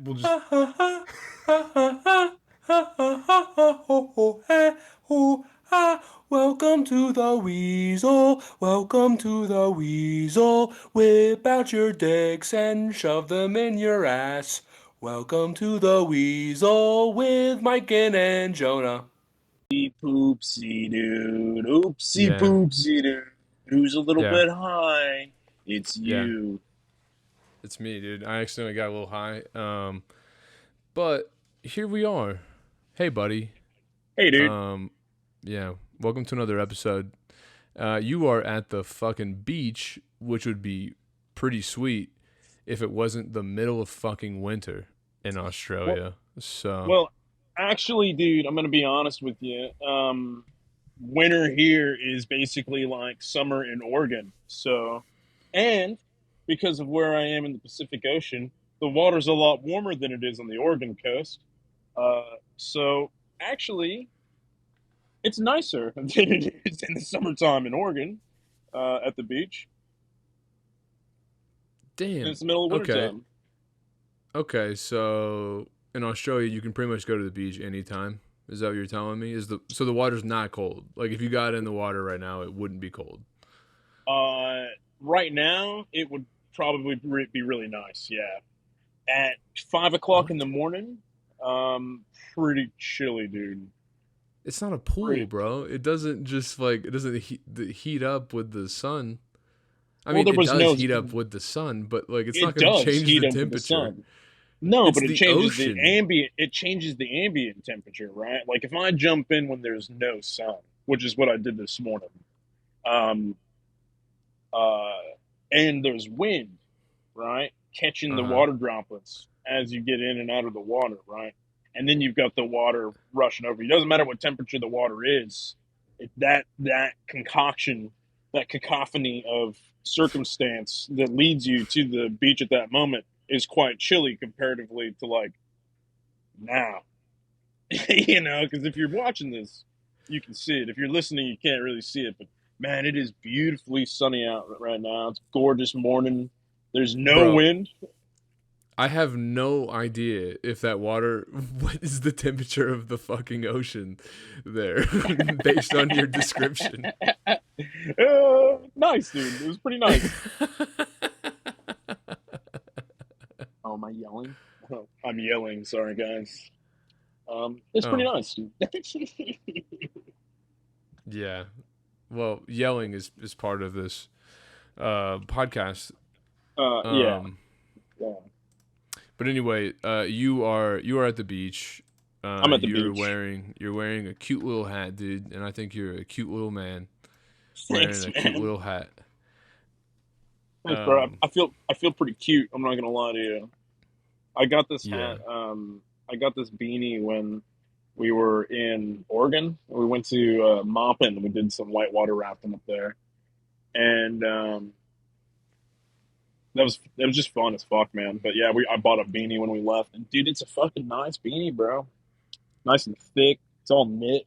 we'll just. Welcome to the Weasel. Welcome to the Weasel. Whip out your dicks and shove them in your ass. Welcome to the Weasel with Mike and Jonah. Poopsie dude. Oopsie Yeah, poopsie dude. Who's a little yeah, bit high? It's yeah. you. It's me, dude. I accidentally got a little high. But here we are. Hey, buddy. Hey, dude. Um, yeah. Welcome to another episode. You are at the fucking beach, which would be pretty sweet if it wasn't the middle of fucking winter in Well, Australia. So, well, actually, dude, I'm gonna be honest with you. Winter here is basically like summer in Oregon. So, and because of where I am in the Pacific Ocean, the water's a lot warmer than it is on the Oregon coast. So actually, it's nicer than it is in the summertime in Oregon, at the beach. And damn. it's the middle of Okay. wintertime. Okay. So in Australia, you can pretty much go to the beach anytime. Is that what you're telling me? The water's not cold? Like if you got in the water right now, it wouldn't be cold. Uh, right now, it would probably be really nice. Yeah, at 5 o'clock in the What? morning, pretty chilly, dude. It's not a pool, Pretty. bro. It doesn't just like it doesn't heat up with the sun. I Well, mean, there it was does no. heat up with the sun, but like it's not It going to does change heat the up with the temperature. sun. No, It's but it the changes the ocean. ambient. It changes the ambient temperature, right? Like if I jump in when there's no sun, which is what I did this morning. Um, uh, and there's wind, right? Catching the Uh-huh. water droplets as you get in and out of the water, right? And then you've got the water rushing over you. It doesn't matter what temperature the water is. That concoction, that cacophony of circumstance that leads you to the beach at that moment is quite chilly comparatively to like now. Because if you're watching this, you can see it. If you're listening, you can't really see it. But man, it is beautifully sunny out right now. It's a gorgeous morning. There's no Bro, wind. I have no idea if that water what is the temperature of the fucking ocean there based on your description. Nice, dude. It was pretty nice. Oh, am I yelling? Oh, I'm yelling. Sorry, guys. It's pretty Oh, nice, dude. yeah. Well, yelling is part of this podcast. Yeah, Um yeah. But anyway, you are at the beach. I'm at the You're beach. wearing a cute little hat, dude, and I think you're a cute little man wearing Thanks, a cute man. little hat. Thanks, bro. Um, I feel pretty cute. I'm not gonna lie to you. I got this yeah. hat. I got this beanie when we were in Oregon. We went to Moppin. We did some whitewater rafting up there, and that was just fun as fuck, man. But yeah, I bought a beanie when we left, and dude, it's a fucking nice beanie, bro. Nice and thick. It's all knit,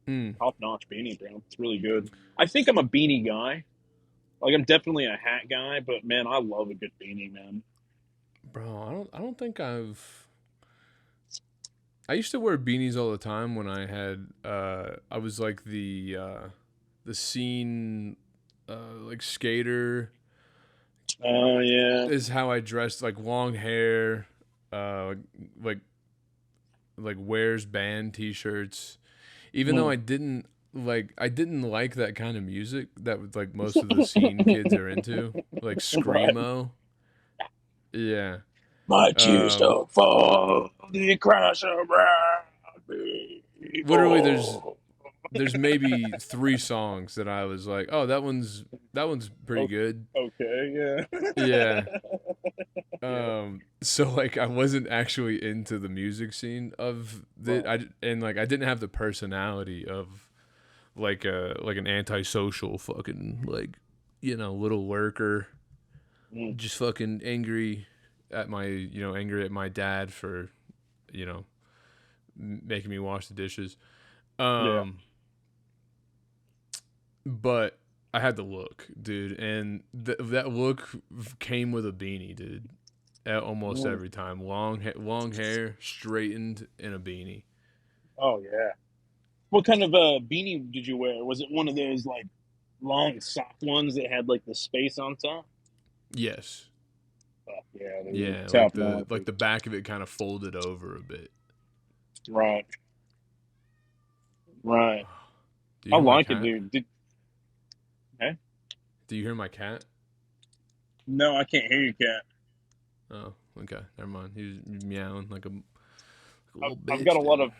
Mm, top notch beanie, bro. It's really good. I think I'm a beanie guy. Like I'm definitely a hat guy, but man, I love a good beanie, man. bro, I don't think I used to wear beanies all the time when I was like the scene like skater Oh yeah. is how I dressed, like long hair, uh like like wears band t-shirts. Even though Mm. I didn't like that kind of music that like most of the scene kids are into, like Right. screamo. Yeah. My tears Um don't fall, they crash around me. Literally Oh. there's maybe 3 songs that I was like, "Oh, that one's pretty O- good." Okay, Yeah. yeah. Yeah. So like I wasn't actually into the music scene of the Right. and like I didn't have the personality of like an antisocial fucking like little lurker, Mm. just fucking angry at angry at my dad for you know making me wash the dishes. Yeah. Um but I had the look, dude, and that look came with a beanie, dude. almost Mm. every time. Long hair, straightened, in a beanie. Oh yeah. What kind of beanie did you wear? Was it one of those like long sock ones that had like the space on top? Yes. Oh, yeah, dude. Yeah, Top notch. like the back of it kind of folded over a bit. Right, right. Do you I hear my like it, cat? dude. Hey? Do you hear my cat? No, I can't hear you, cat. Oh, okay. Never mind. He was meowing like a I've, little I've got a bitch, lot dude. of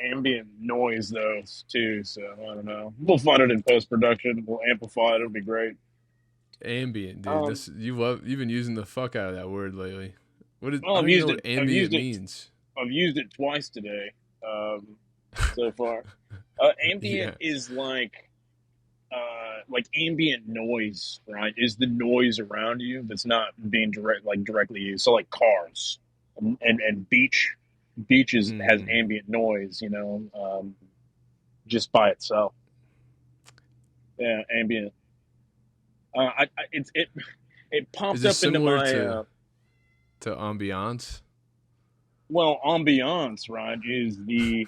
ambient noise though too, so I don't know. We'll find it in post production. We'll amplify it. It'll be great. Ambient, dude. Um, This you've been using the fuck out of that word lately. What is? well, I I've don't even used know it. what ambient means. I've used it twice today. Um, so far, ambient Yeah. is like ambient noise, right? Is the noise around you that's not being directly used. So like cars and beaches has Mm. ambient noise, just by itself. Yeah, ambient. It Is popped this up into similar my to ambiance? well, ambiance, right? Is the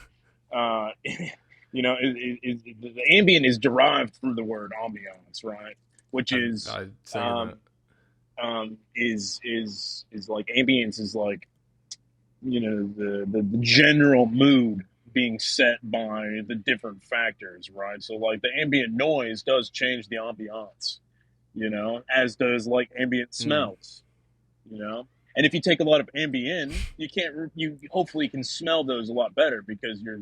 the ambient is derived from the word ambiance, right? Which is I second that. um, is like ambience is like the general mood being set by the different factors, right? So like the ambient noise does change the ambiance, as does like ambient Mm. smells, you know. And if you take a lot of Ambien, you hopefully can smell those a lot better because your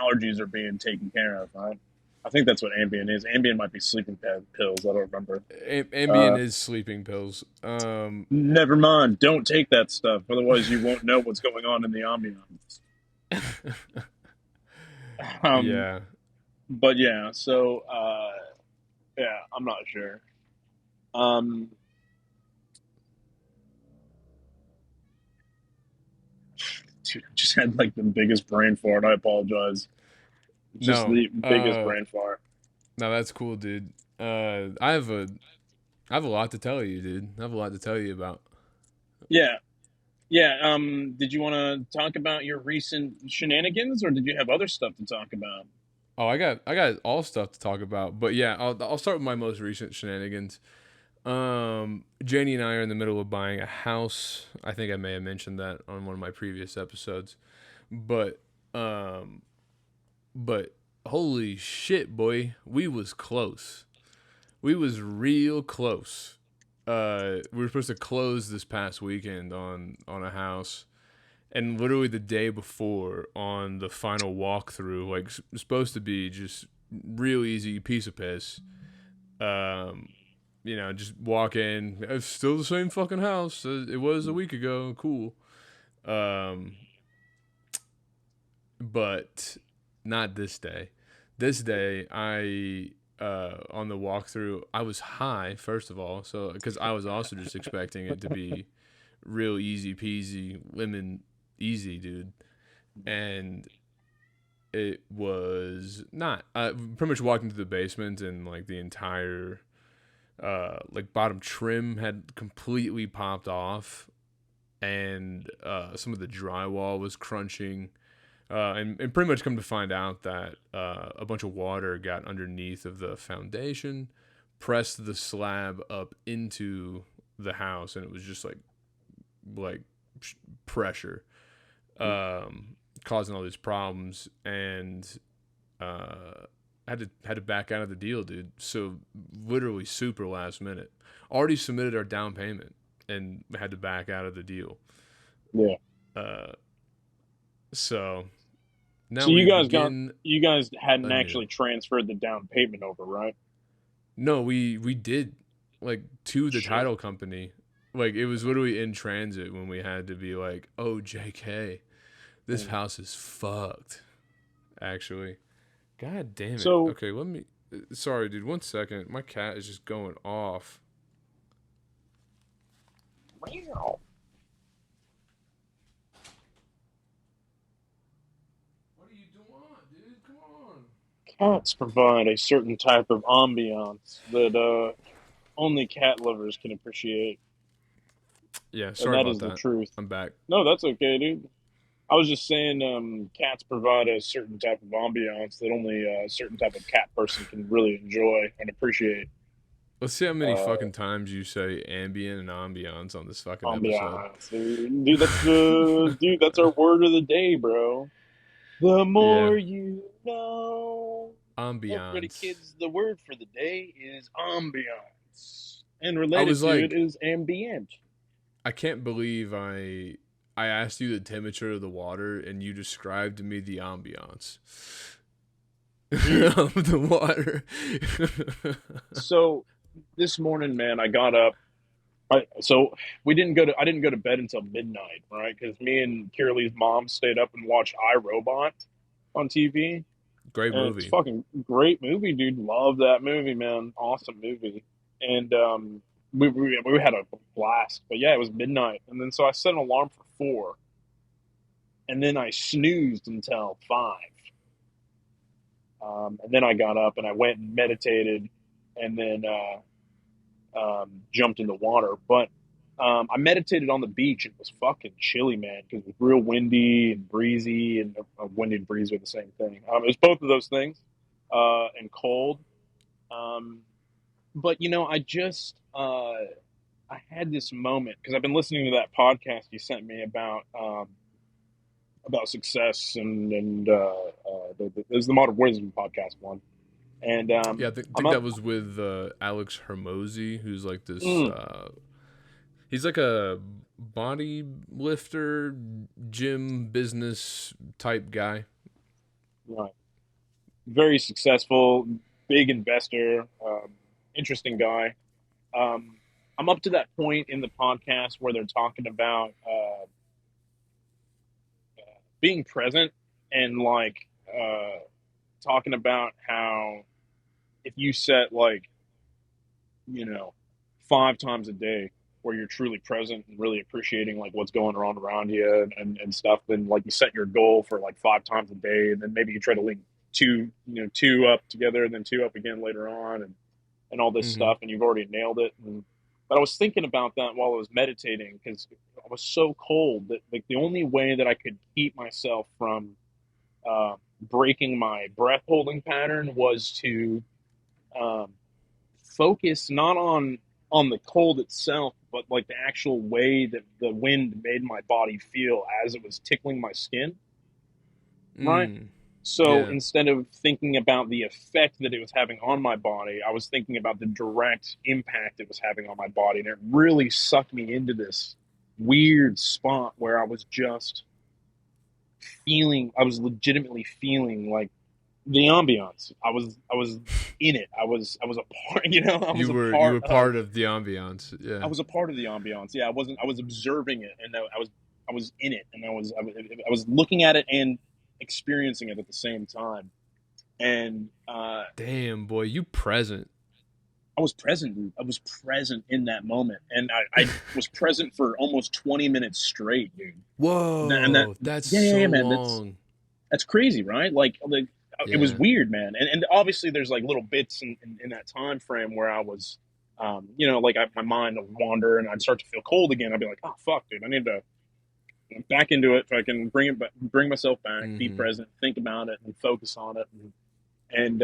allergies are being taken care of, right? I think that's what Ambien is. Ambien might be sleeping pills. I don't remember. Ambien Uh, is sleeping pills. Never mind. Don't take that stuff. Otherwise, you won't know what's going on in the ambiance. Um, Yeah. but yeah, so yeah, I'm not sure. Um, Dude, I just had like the biggest brain fart. I apologize. Just No. the biggest brain fart. No, that's cool, dude. I have a lot to tell you, dude. I have a lot to tell you about. Yeah, yeah. Did you want to talk about your recent shenanigans, or did you have other stuff to talk about? Oh, I got all stuff to talk about, but yeah, I'll start with my most recent shenanigans. Janie and I are in the middle of buying a house. I think I may have mentioned that on one of my previous episodes, but um, but holy shit, boy, we was close. We was real close. We were supposed to close this past weekend on a house, and literally the day before on the final walkthrough, like supposed to be just real easy piece of piss. Um, just walk in. It's still the same fucking house as it was a week ago. Cool. Um, but not this day. This day, I on the walkthrough, I was high first of all, so because I was also just expecting it to be real easy peasy, lemon easy, dude, and it was not. I pretty much walked into the basement and like the entire like bottom trim had completely popped off, and some of the drywall was crunching. And pretty much come to find out that a bunch of water got underneath of the foundation, pressed the slab up into the house, and it was just like pressure, causing all these problems. And uh, had to back out of the deal, dude. So literally super last minute. Already submitted our down payment and had to back out of the deal. Yeah. Uh, so now So we begin you guys hadn't anew. actually transferred the down payment over, right? No, we did like to the Shit. title company. Like it was literally in transit when we had to be like, "Oh, JK, this Mm. house is fucked." Actually, god damn it. So, Okay, let me. Sorry, dude. 1 second. My cat is just going off. meow. What are you doing, dude? Come on. Cats provide a certain type of ambiance that only cat lovers can appreciate. Yeah, and sorry that about is the that. truth. I'm back. No, that's okay, dude. I was just saying, cats provide a certain type of ambiance that only a certain type of cat person can really enjoy and appreciate. Let's see how many Uh, fucking times you say ambient and ambiance on this fucking episode. ambiance, dude. Dude. That's our word of the day, bro. The Yeah, more you know. Alrighty, ambiance. kids. The word for the day is ambiance, and I related was to it like, is ambient. I can't believe I asked you the temperature of the water and you described to me the ambiance Dude, of the water. so this morning, man, I got up. So we didn't go to. I didn't go to bed until midnight, right? Because me and Kiraleigh's mom stayed up and watched iRobot on TV, Great and it's movie. fucking great movie, dude. Love that movie, man. Awesome movie. And we had a blast. But yeah, it was midnight, and then so I set an alarm for 4, and then I snoozed until 5. And then I got up and I went and meditated, and then jumped in the water. But I meditated on the beach. It was fucking chilly, man, because it was real windy and breezy, and windy and breezy are the same thing. It was both of those things, and cold. Um, but I just I had this moment because I've been listening to that podcast you sent me about success, there's the Modern Wisdom podcast one, and Yeah, I I'm think up. that was with Alex Hermosi, who's like this. Mm, He's like a body lifter, gym business type guy. right. Very successful, big investor, interesting guy. Um, I'm up to that point in the podcast where they're talking about being present and like uh, talking about how if you set like you know 5 times a day where you're truly present and really appreciating like what's going on around you and stuff, then like you set your goal for like 5 times a day, and then maybe you try to link two up together and then two up again later on, and all this Mm-hmm. stuff, and you've already nailed it. But I was thinking about that while I was meditating because I was so cold that like the only way that I could keep myself from breaking my breath holding pattern was to um, focus not on the cold itself, but like the actual way that the wind made my body feel as it was tickling my skin, right? Mm. So Yeah. instead of thinking about the effect that it was having on my body, I was thinking about the direct impact it was having on my body. And it really sucked me into this weird spot where I was just I was legitimately feeling like the ambiance. I was in it. I was a part, I was a You part were of part of the ambiance. I Yeah. was a part of the ambiance. Yeah, I was observing it, and I was in it, and I was looking at it and experiencing it at the same time. And Damn, boy, you present. I was present, dude. I was present in that moment, and I was present for almost 20 minutes straight, dude. And that Whoa, that's yeah, so man, that's long. that's crazy, right? Like it was Yeah. weird, man. And obviously there's like little bits in that time frame where I was, like my mind would wander and I'd start to feel cold again. I'd be like, oh fuck, dude, I need to back into it so I can bring myself back, be Mm-hmm. present, think about it, and focus on it. And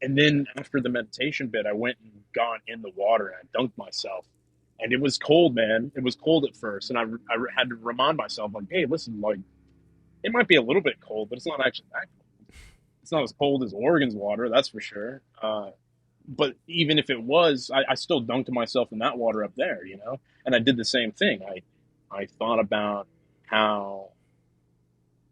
then after the meditation bit, I went and got in the water and I dunked myself. And it was cold, man. It was cold at first, and I had to remind myself, like, hey, listen, like it might be a little bit cold, but it's not actually that cold. It's not as cold as Oregon's water, that's for sure. But even if it was, I still dunked myself in that water up there, And I did the same thing. I thought about how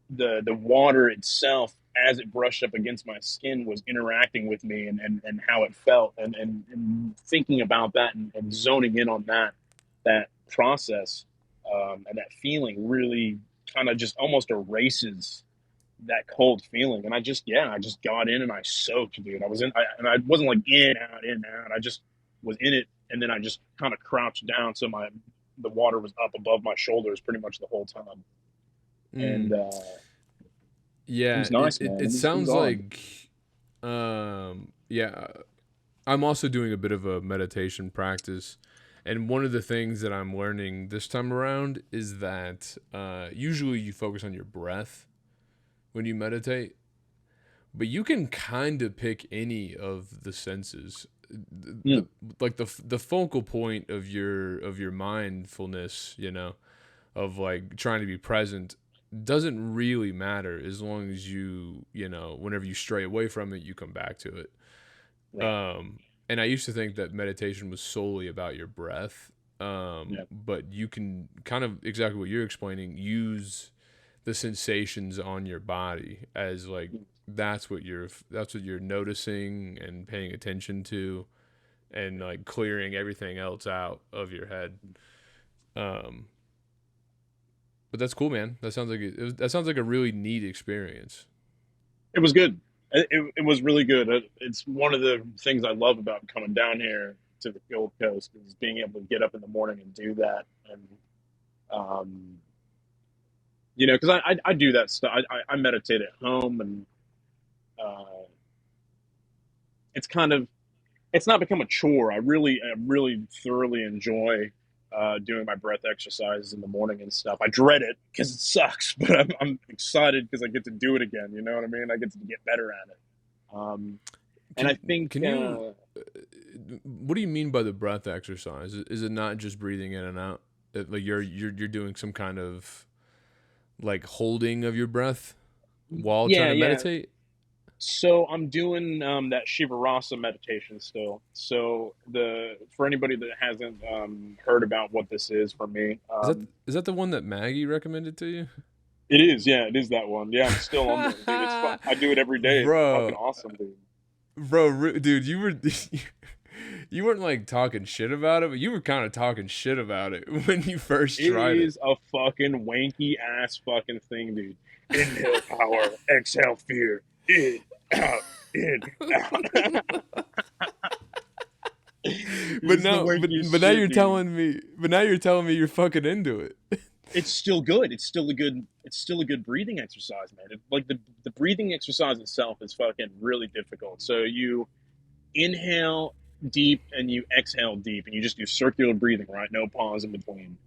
the water itself, as it brushed up against my skin, was interacting with me and how it felt, and thinking about that and zoning in on that process, and that feeling really kind of just almost erases that cold feeling. And I just got in and I soaked, dude. And I wasn't like in, out. I just was in it. And then I just kind of crouched down. So the water was up above my shoulders pretty much the whole time. And, Mm. it Yeah, was nice, man. it It was sounds odd. like yeah, I'm also doing a bit of a meditation practice, And one of the things that I'm learning this time around is that usually you focus on your breath when you meditate, but you can kind of pick any of the senses. Mm, The focal point of your mindfulness, you know, of like trying to be present doesn't really matter as long as you know, whenever you stray away from it, you come back to it. right. And I used to think that meditation was solely about your breath. Yeah. But you can kind of exactly what you're explaining, use the sensations on your body as like Mm. that's what you're noticing and paying attention to, and like clearing everything else out of your head. Um, but that's cool, man. That sounds like a really neat experience. It was good. It was really good. It's one of the things I love about coming down here to the Gold Coast is being able to get up in the morning and do that. And um, because I do that stuff. I meditate at home, and uh, it's kind of it's not become a chore. I really thoroughly enjoy doing my breath exercises in the morning and stuff. I dread it because it sucks, but I'm excited because I get to do it again. You know what I mean? I get to get better at it. Um, and I think Can you what do you mean by the breath exercise? Is it not just breathing in and out? Like you're doing some kind of like holding of your breath while trying yeah, to yeah. meditate? So I'm doing that Shivarasa meditation still. So the for anybody that hasn't heard about what this is for me, Is that the one that Maggie recommended to you? it is. Yeah, it is that one. Yeah, I'm still on there, dude. It's fun. I do it every day. It's fucking Bro, awesome, dude. dude, you were you weren't like talking shit about it, but you were kind of talking shit about it when you first It tried it. is a fucking wanky ass fucking thing, dude. Inhale power, exhale fear. In, out. It's the wankiest shit, dude. But now you're telling me you're fucking into it. It's still good. It's still a good breathing exercise, man. Like the breathing exercise itself is fucking really difficult. So you inhale deep and you exhale deep, and you just do circular breathing, right? No pause in between,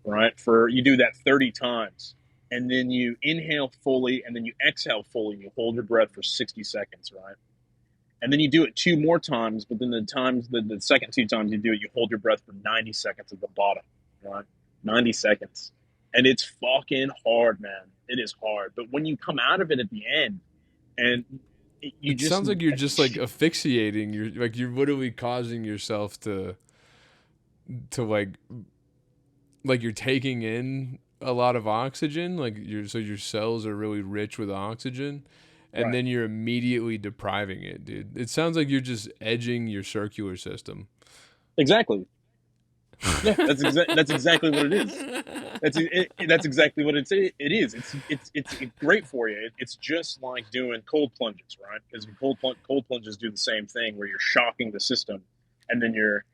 right? For you do that 30 times, and then you inhale fully, and then you exhale fully, and you hold your breath for 60 seconds, right? And then you do it two more times, but then the second two times you do it, you hold your breath for 90 seconds at the bottom, right? 90 seconds. And it's fucking hard, man. It is hard. But when you come out of it at the end, and you It just sounds like you're just like asphyxiating. You're literally causing yourself to like you're taking in a lot of oxygen. Like your cells are really rich with oxygen, and right. then you're immediately depriving it, dude. It sounds like you're just edging your circular system. Exactly. Yeah, that's exactly what it is. That's exactly what it is. It's great for you. It's just like doing cold plunges, right? Because cold plunges do the same thing where you're shocking the system, and then you're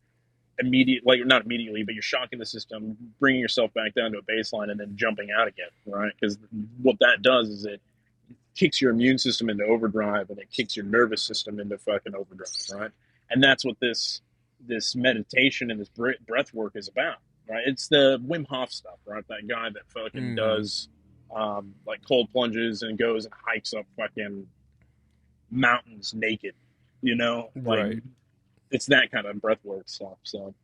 like not immediately, but you're shocking the system, bringing yourself back down to a baseline, and then jumping out again, right? Because what that does is it kicks your immune system into overdrive, and it kicks your nervous system into fucking overdrive, right? And that's what this meditation and this breath work is about, right? It's the Wim Hof stuff, right? That guy that fucking Mm-hmm. does like cold plunges and goes and hikes up fucking mountains naked, like Right. it's that kind of breath work stuff. So,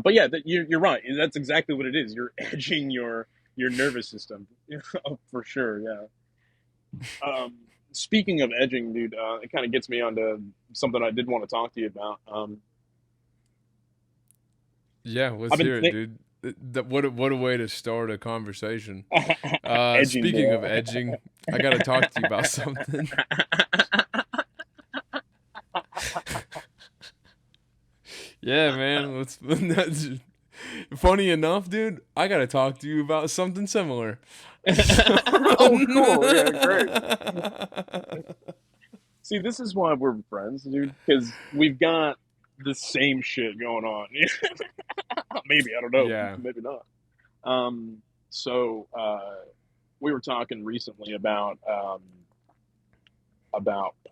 but yeah, you're right. That's exactly what it is. You're edging your nervous system for sure. Yeah. Um, Speaking of edging, dude, it kind of gets me onto something I did want to talk to you about. Yeah. I've Let's been hear it, think dude. What a way to start a conversation. edging, Speaking of boy. edging, I gotta talk to you about something. Yeah, man. Let's. That's, funny enough, dude, I gotta talk to you about something similar. Oh, cool. Yeah, great. See, this is why we're friends, dude, because we've got the same shit going on. Maybe I don't know. Yeah. Maybe not. Um, so we were talking recently about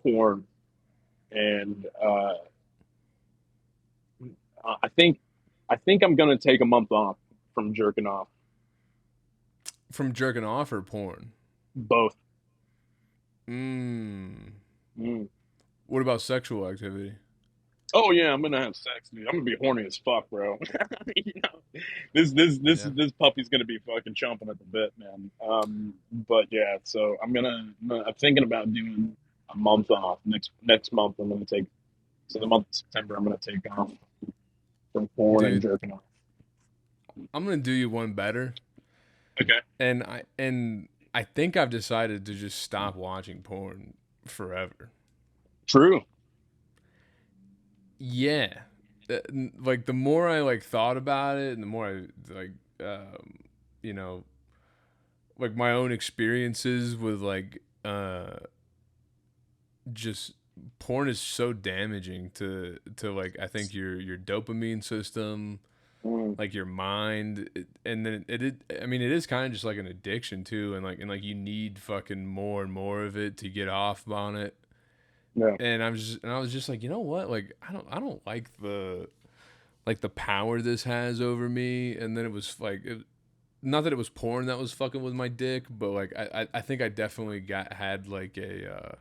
porn, and I think I think I'm gonna take a month off from jerking off. From jerking off or porn? Both. Mm. Mm. What about sexual activity? Oh yeah, I'm gonna have sex, dude. I'm gonna be horny as fuck, bro. You know, Yeah. this puppy's gonna be fucking chomping at the bit, man. But yeah, so I'm thinking about doing a month off next month. I'm gonna take so the month of September. I'm gonna take off from porn and Dude, jerking off. I'm gonna do you one better. Okay. And I think I've decided to just stop watching porn forever. True. Yeah. Like the more I like thought about it and the more I like you know, like my own experiences with like just porn is so damaging to like I think your dopamine system, Mm, like your mind, and then I mean it is kind of just like an addiction too, and like you need fucking more and more of it to get off on it. yeah. And I was just like, you know what? Like I don't like the power this has over me. And then it was like not that it was porn that was fucking with my dick, but like I think I definitely had like a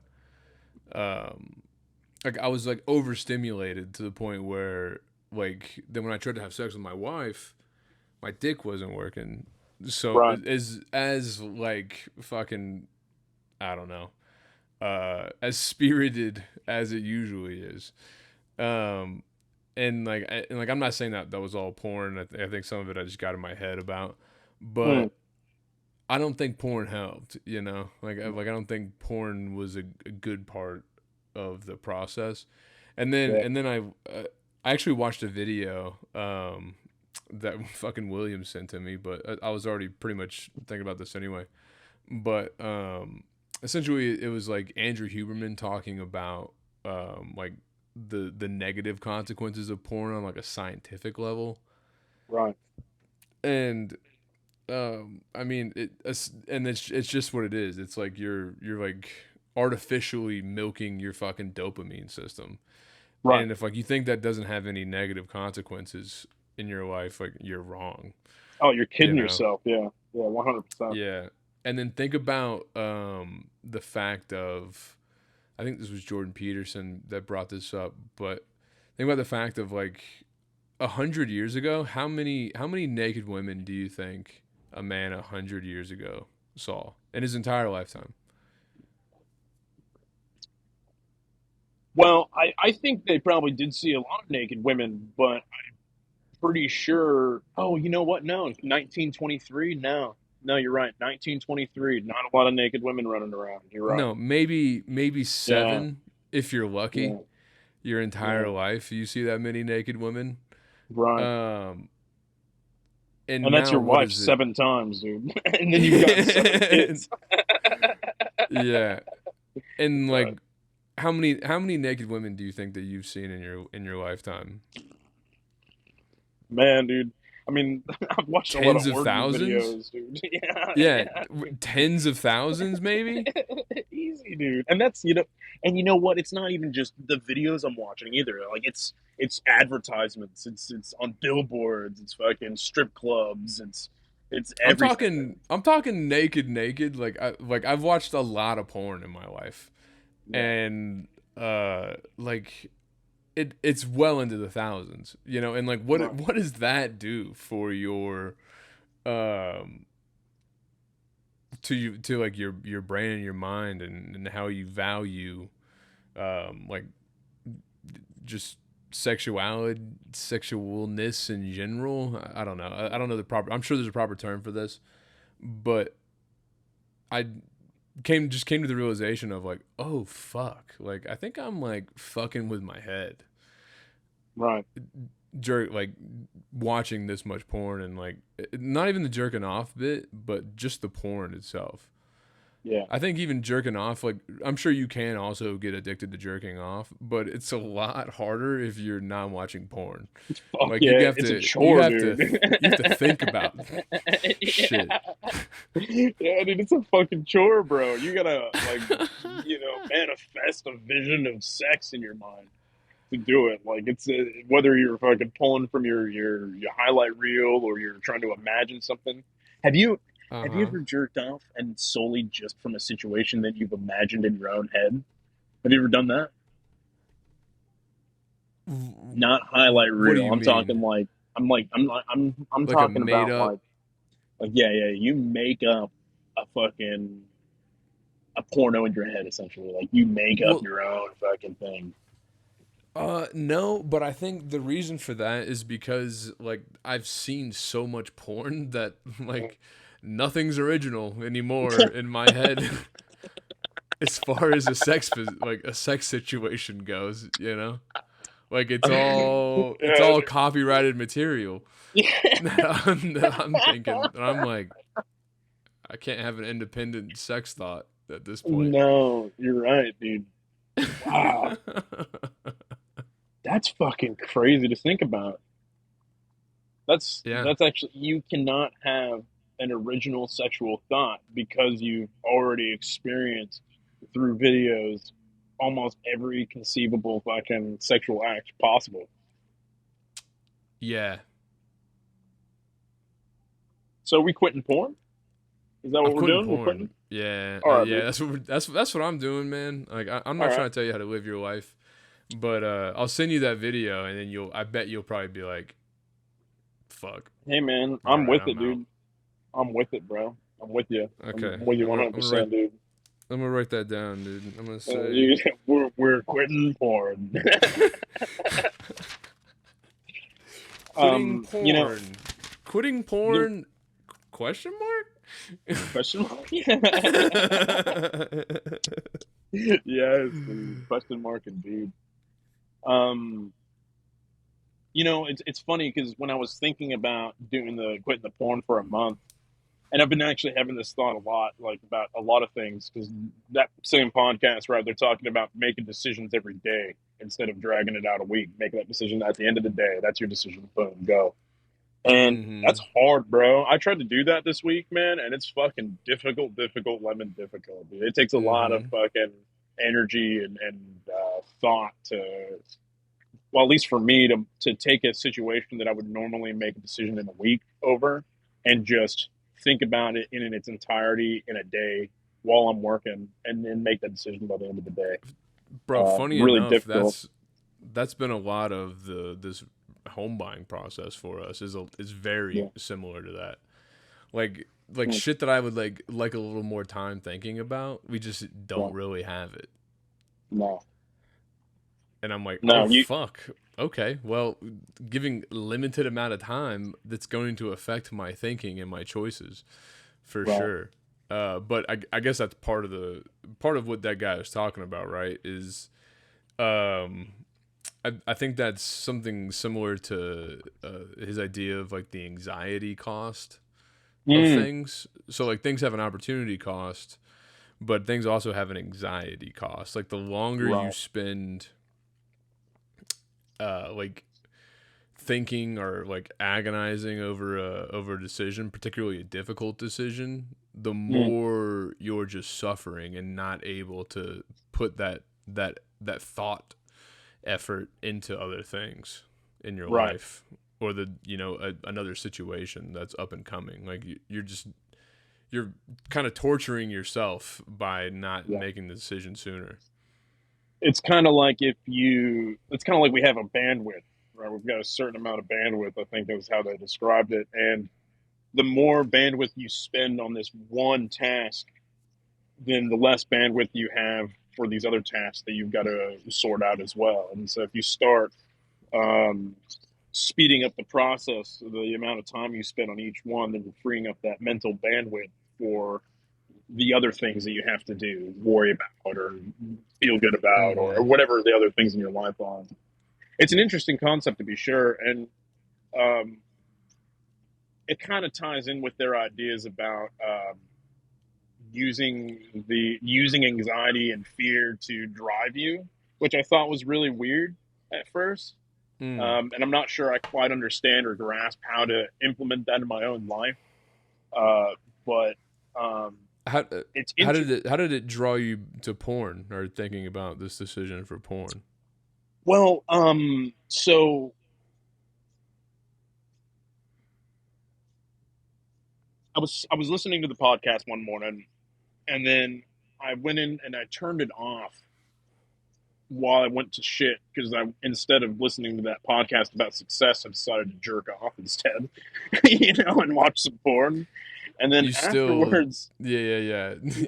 like I was like overstimulated to the point where like then when I tried to have sex with my wife, my dick wasn't working. So Right. as like fucking I don't know, as spirited as it usually is. Um, and like I'm not saying that that was all porn. I think some of it I just got in my head about, Mm, but I don't think porn helped. You know, like I don't think porn was a good part of the process. yeah. And then I actually watched a video that fucking William sent to me, but I was already pretty much thinking about this anyway. But essentially, it was like Andrew Huberman talking about like the negative consequences of porn on like a scientific level, Right. and I mean and it's just what it is. It's like you're like artificially milking your fucking dopamine system, Right. and if like you think that doesn't have any negative consequences in your life, like you're wrong, Oh, you're you kidding know. yourself. Yeah. Yeah. 100%. Yeah. And then think about the fact of I think this was Jordan Peterson that brought this up, but think about the fact of like 100 years ago, how many naked women do you think a man 100 years ago saw in his entire lifetime? Well, I think they probably did see a lot of naked women, but pretty sure. Oh, you know what? No, 1923. No, no, you're right. 1923. Not a lot of naked women running around. You're right. No, maybe Yeah, seven if you're lucky. yeah, Your entire yeah. life you see that many naked women. Right. Um, and And that's now your what wife is it? 7 times, dude. And then you've got 7 kids. Yeah, and like Right. how many naked women do you think that you've seen in your lifetime? Man, dude. I mean, I've watched a lot of Tens of orgy thousands? videos, dude. Yeah, Yeah, yeah. tens of thousands maybe. Easy, dude. And that's and you know what? It's not even just the videos I'm watching either. Like it's advertisements. It's on billboards. It's fucking strip clubs. It's everything, man. I'm talking naked. Like I've watched a lot of porn in my life, Yeah, and like it's well into the thousands, you know. And like right, what does that do for your um to like your brain and your mind and how you value like just sexualness in general. I don't know. I don't know the proper. I'm sure there's a proper term for this, but I came to the realization of like, oh fuck, like I think I'm like fucking with my head, right. like watching this much porn and like not even the jerking off bit, but just the porn itself. Yeah. I think even jerking off, like I'm sure you can also get addicted to jerking off, but it's a lot harder if you're not watching porn. Fuck Like yeah. It's a chore, dude. you have to think about shit. Yeah. Yeah, dude, it's a fucking chore, bro. You gotta like, manifest a vision of sex in your mind. to do it. Like it's whether you're fucking pulling from your highlight reel or you're trying to imagine something. Have you have you Uh-huh. ever jerked off and solely just from a situation that you've imagined in your own head? Have you ever done that? Not highlight What do reel. you I'm mean? talking like I'm Like a talking made about up? like yeah, you make up a fucking a porno in your head essentially. Like you make up Well, your own fucking thing. no, but I think the reason for that is because like I've seen so much porn that like nothing's original anymore in my head as far as like a sex situation goes, you know? Like it's Yeah, all copyrighted material dude. that I'm thinking, and I'm like, I can't have an independent sex thought at this point. No, you're right, dude. Wow. That's fucking crazy to think about. Yeah. That's actually you cannot have an original sexual thought because you've already experienced through videos almost every conceivable fucking sexual act possible. Yeah. So are we quitting porn? Is that I'm what we're quitting doing? We're porn. quitting? Yeah, All right, yeah. dude. That's what I'm doing, man. Like I'm All not right. trying to tell you how to live your life, but I'll send you that video, and then I bet you'll probably be like, "Fuck, Hey man, all I'm right, with I'm it, out." dude. I'm with it, bro. I'm with you. I'm Okay, with you I'm gonna write 100%, dude. I'm gonna write that down, dude. I'm gonna say, We're quitting porn. quitting You know, porn, quitting the porn? Question mark? question mark. Yes, dude. Question mark indeed. Um, it's funny because when I was thinking about doing the quitting the porn for a month, and I've been actually having this thought a lot, like about a lot of things, because that same podcast, right? They're talking about making decisions every day instead of dragging it out a week. Making that decision at the end of the day. That's your decision. Boom, go. And Mm-hmm. that's hard, bro. I tried to do that this week, man, and it's fucking difficult, difficult, lemon difficult, dude. It takes a lot of Mm-hmm. fucking energy and thought to, well, at least for me, to take a situation that I would normally make a decision in a week over and just think about it in its entirety in a day while I'm working and then make that decision by the end of the day. Bro, funny Really enough, difficult. that's been a lot of this home buying process for us is very Yeah. similar to that. Like Mm. shit that I would like a little more time thinking about. We just Yeah. don't really have it. No. And I'm like, "Oh No, you fuck. Okay. Well, giving limited amount of time that's going to affect my thinking and my choices for right. sure." But I guess that's part of what that guy was talking about, right? Is um I think that's something similar to his idea of like the anxiety cost of Mm, things. So like things have an opportunity cost, but things also have an anxiety cost. Like the longer you right. spend like thinking or like agonizing over a decision, particularly a difficult decision, the Mm, more you're just suffering and not able to put that thought effort into other things in your right. life or another situation that's up and coming. Like you're kind of torturing yourself by not Yeah. making the decision sooner. It's kind of like we have a bandwidth, right? We've got a certain amount of bandwidth, I think is how they described it. And the more bandwidth you spend on this one task, then the less bandwidth you have for these other tasks that you've got to sort out as well. And so if you start um, speeding up the process, the amount of time you spend on each one, then you're freeing up that mental bandwidth for the other things that you have to do, worry about, or feel good about, or Mm-hmm. whatever the other things in your life are. It's an interesting concept to be sure, and um, it kind of ties in with their ideas about using anxiety and fear to drive you, which I thought was really weird at first. Mm. And I'm not sure I quite understand or grasp how to implement that in my own life. But um, How it's how inter- did it draw you to porn or thinking about this decision for porn? Well, so I was listening to the podcast one morning, and then I went in and I turned it off while I went to shit because I instead of listening to that podcast about success, I decided to jerk off instead, and watch some porn. And then You still, afterwards, yeah, yeah, yeah, yeah,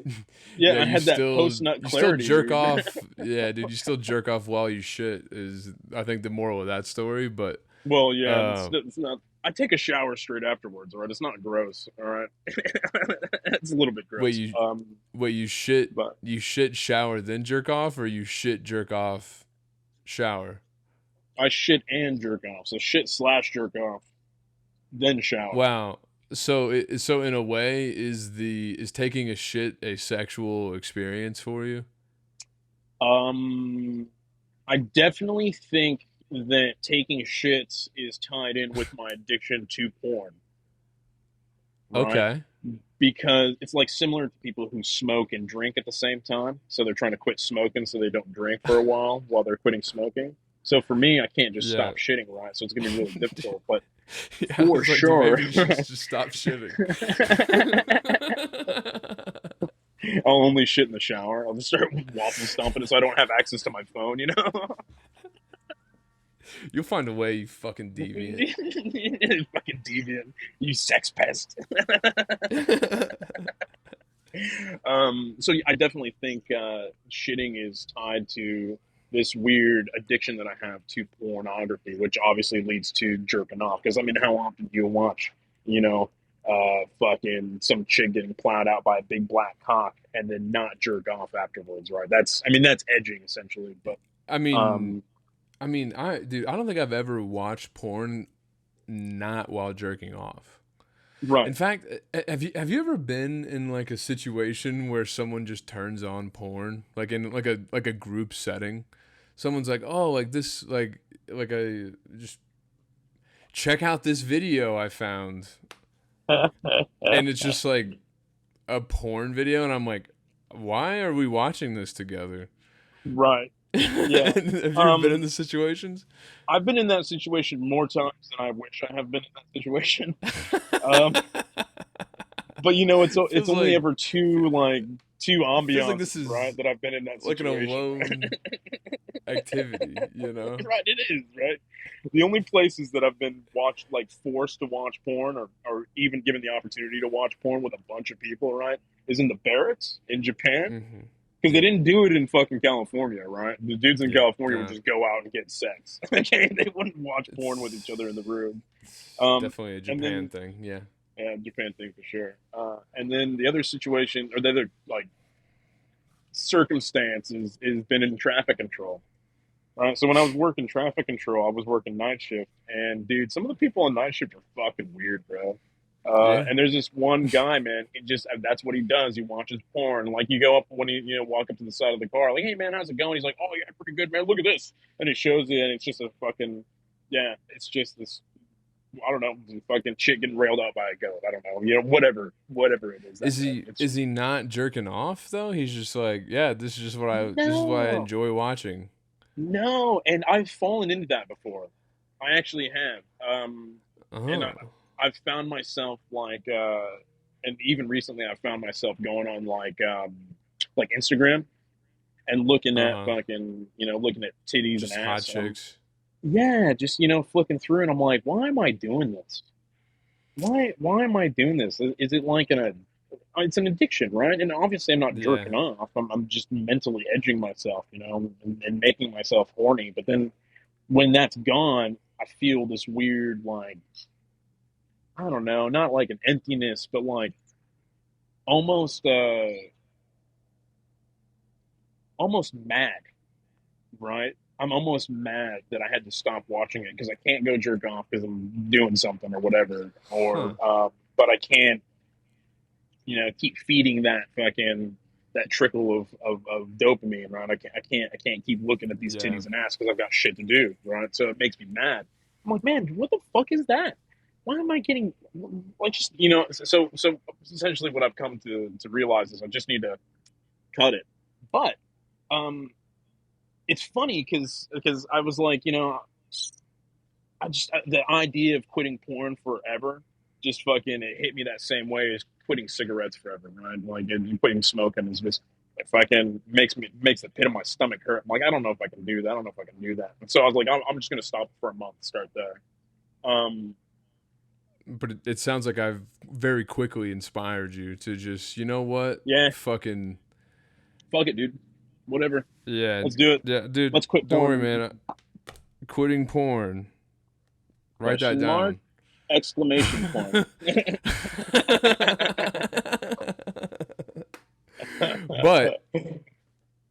yeah. I had that post nut You still clarity, jerk dude. off. Yeah, dude. You still jerk off while you shit is, I think, the moral of that story. But, Well, yeah, uh, it's not. I take a shower straight afterwards. All right, it's not gross. All right, it's a little bit wait, gross. you shit, But shower, then jerk off, or you shit, jerk off, shower. I shit and jerk off. So shit slash jerk off, then shower. Wow. So in a way, is taking a shit a sexual experience for you? Um, I definitely think that taking shits is tied in with my addiction to porn, right? Okay. Because it's like similar to people who smoke and drink at the same time. So they're trying to quit smoking so they don't drink for a while they're quitting smoking. So for me, I can't just Yeah. stop shitting, right? So it's gonna be really difficult. But Yeah, I for was like, dude, sure, maybe you should just stop shitting. I'll only shit in the shower. I'll just start waffle stomping it so I don't have access to my phone, you know? You'll find a way, you fucking deviant. Fucking deviant, you sex pest. So I definitely think shitting is tied to this weird addiction that I have to pornography, which obviously leads to jerking off. Because I mean, how often do you watch, fucking some chick getting plowed out by a big black cock and then not jerk off afterwards, right? I mean, that's edging essentially. But I mean, um, dude, I don't think I've ever watched porn not while jerking off. In right. fact, have you ever been in like a situation where someone just turns on porn, like in like a group setting? Someone's like, "Oh, like this, like a just check out this video I found," and it's just like a porn video, and I'm like, "Why are we watching this together?" Right. Yeah. Have you ever been in Um, the situations? I've been in that situation more times than I wish I have been in that situation. Um, but it's feels only like ever two it feels like ambiances, this right, is that I've been in that like an situation. alone activity, you know? Right, it is, right? The only places that I've been watched like forced to watch porn or even given the opportunity to watch porn with a bunch of people, right, is in the barracks in Japan. Mm-hmm. Because they Yep. didn't do it in fucking California, right? The dudes in Yep. California would No, just go out and get sex. Okay, they wouldn't watch porn with each other in the room. it's Um, definitely a and Japan then thing. Yeah. Yeah, Japan thing for sure. And then the other situation or the other like circumstance is been in traffic control. So when I was working traffic control, I was working night shift, and dude, some of the people on night shift are fucking weird, bro. Yeah. And there's this one guy, man. He just that's what he does. He watches porn. Like you go up when you walk up to the side of the car, like, hey man, how's it going? He's like, oh yeah, pretty good, man. Look at this, and he shows you, and it's just a fucking yeah. It's just this I don't know, fucking chick getting railed out by a goat. I don't know, whatever it is that day. It's Is he not jerking off though? He's just like, yeah, this is what I no, enjoy watching. no, and I've fallen into that before. I actually have, and Oh. I've found myself and even recently, I found myself going on like Instagram and looking at Uh-huh. looking at titties and Just hot ass, and chicks. yeah, just flicking through, and I'm like, why am I doing this? Why am I doing this? Is it like it's an addiction, right? And obviously, I'm not Yeah. jerking off. I'm just mentally edging myself, and making myself horny. But then when that's gone, I feel this weird, like, I don't know, not like an emptiness, but like almost, almost mad, right? I'm almost mad that I had to stop watching it because I can't go jerk off because I'm doing something or whatever, Huh. but I can't keep feeding that trickle of dopamine, right? I can't keep looking at these Yeah. titties and ass because I've got shit to do, right? So it makes me mad. I'm like, man, what the fuck is that? Why am I getting like just so essentially what I've come to realize is I just need to cut it. But um it's funny because I was like, the idea of quitting porn forever just fucking it hit me that same way as quitting cigarettes forever, right? Like quitting smoking is just it fucking makes the pit of my stomach hurt. I'm like, I don't know if I can do that. I don't know if I can do that. And so I was like, I'm just gonna stop for a month, start there. Um, But it sounds like I've very quickly inspired you to just, you know what, yeah, fucking fuck it, dude. Whatever. yeah, Let's do it. yeah, dude. Let's quit Don't worry, porn. man. Quitting porn. Write that Question mark? down. Exclamation point. but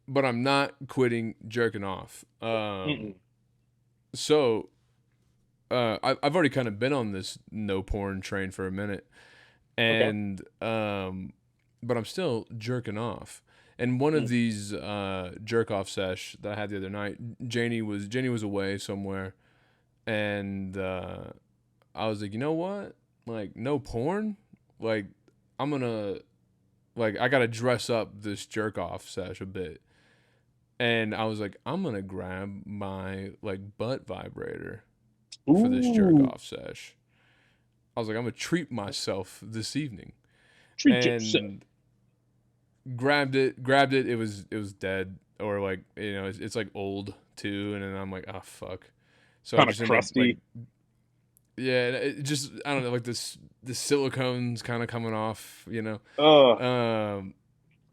but I'm not quitting jerking off. Mm-mm. So I've already kind of been on this no porn train for a minute, Okay. and but I'm still jerking off. And one of Mm. these jerk off sesh that I had the other night, Janie was away somewhere, and I was like, you know what? Like, no porn. Like, I'm gonna I gotta dress up this jerk off sesh a bit. And I was like, I'm gonna grab my like butt vibrator for this jerk Ooh, off sesh. I was like, I'm gonna treat myself this evening. treat yourself. And grabbed it. It was dead, or like, it's like old too. And then I'm like, oh fuck. So I Kind of just ended up like, crusty. yeah, it just, I don't know, like the silicone's kind of coming off, Ugh. Um,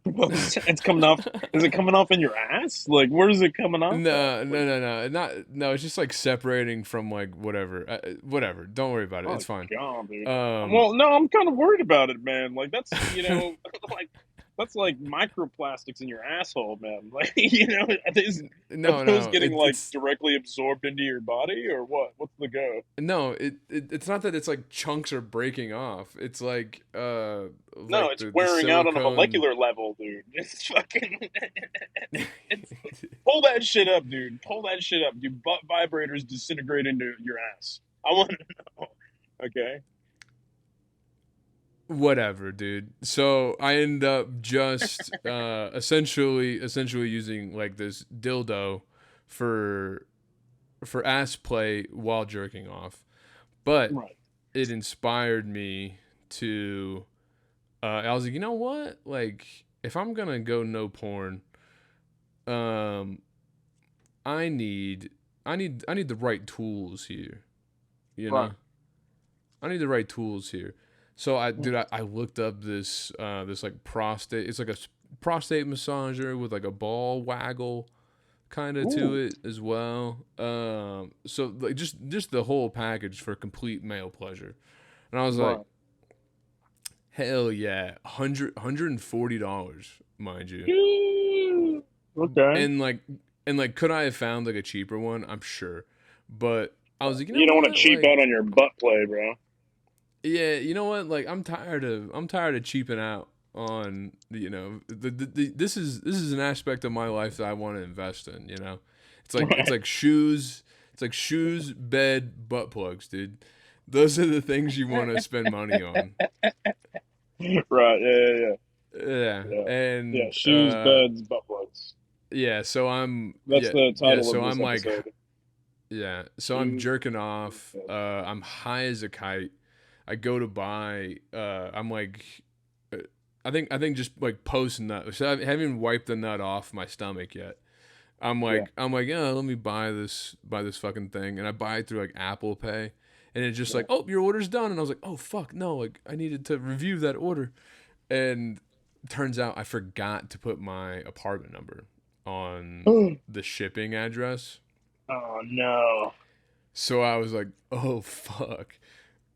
It's coming off. Is it coming off in your ass? Like, where's it coming off at? no, Like, no, no, no, no. It's just like separating from like whatever, whatever. Don't worry about it. oh It's fine. god, dude. Um, Well, no, I'm kind of worried about it, man. Like, that's like that's like microplastics in your asshole, man. Like, are no, those no. getting like It's directly absorbed into your body or what? What's the go? no. It's not that it's like chunks are breaking off. It's No, like it's the wearing out on a silicone. molecular level, dude. It's fucking. It's pull that shit up, dude. Pull that shit up. Do butt vibrators disintegrate into your ass? I want to know. Okay. Whatever, dude. So I end up just essentially using like this dildo for ass play while jerking off. But Right. it inspired me to I was like, you know what? Like, if I'm gonna go no porn, um I need the right tools here, you Right. know? I need the right tools here. So I looked up this like prostate. It's like a prostate massager with like a ball waggle kind of to Ooh. it as well. So like just the whole package for complete male pleasure. And I was like, Right. hell yeah, $140, mind you. Ooh. Okay. And like could I have found like a cheaper one? I'm sure, but I was like, you know You don't want to what, cheap like, out on your butt play, bro. yeah, you know what? Like I'm tired of cheaping out on this is an aspect of my life that I want to invest in. It's Right. like shoes, bed, butt plugs, dude. Those are the things you want to spend money on. Right. Yeah. Yeah. Yeah. Yeah, Yeah. Yeah. and Shoes, beds, butt plugs. yeah, That's the title of so this I'm like, episode. yeah, so I'm Shoes. jerking off. Beds. I'm high as a kite. I go to buy. I'm like, uh, I think just like post nut. So I haven't even wiped the nut off my stomach yet. Yeah. I'm like, yeah, let me buy this fucking thing, and I buy it through like Apple Pay, and it's just like, oh, your order's done, and I was like, oh fuck, no, like I needed to review that order, and turns out I forgot to put my apartment number on Yeah. the shipping address, Oh no. so I was like, oh fuck.